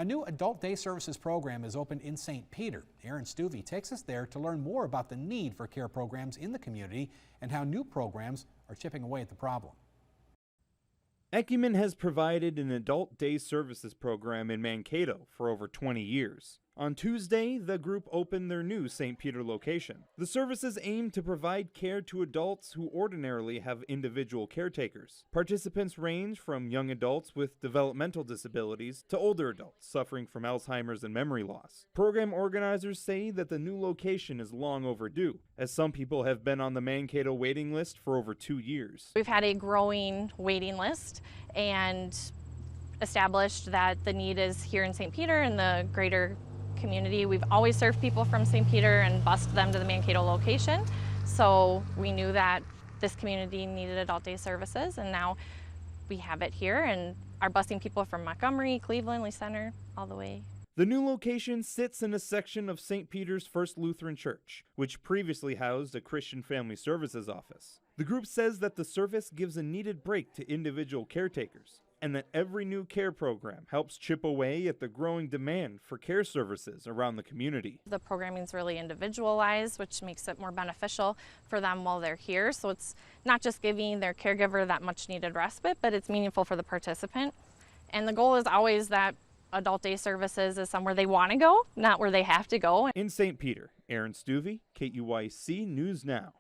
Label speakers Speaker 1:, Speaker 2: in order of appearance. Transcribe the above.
Speaker 1: A new adult day services program is opened in St. Peter. Aaron Stuvey takes us there to learn more about the need for care programs in the community and how new programs are chipping away at the problem.
Speaker 2: Ecumen has provided an adult day services program in Mankato for over 20 years. On Tuesday, the group opened their new St. Peter location. The services aim to provide care to adults who ordinarily have individual caretakers. Participants range from young adults with developmental disabilities to older adults suffering from Alzheimer's and memory loss. Program organizers say that the new location is long overdue, as some people have been on the Mankato waiting list for over 2 years.
Speaker 3: We've had a growing waiting list and established that the need is here in St. Peter and the greater community. We've always served people from St. Peter and bused them to the Mankato location. So we knew that this community needed adult day services, and now we have it here and are busing people from Montgomery, Cleveland, Lee Center, all the way.
Speaker 2: The new location sits in a section of St. Peter's First Lutheran Church, which previously housed a Christian Family Services office. The group says that the service gives a needed break to individual caretakers, and that every new care program helps chip away at the growing demand for care services around the community.
Speaker 3: The programming is really individualized, which makes it more beneficial for them while they're here. So it's not just giving their caregiver that much needed respite, but it's meaningful for the participant. And the goal is always that adult day services is somewhere they want to go, not where they have to go.
Speaker 2: In St. Peter, Aaron Stuvey, KUYC News Now.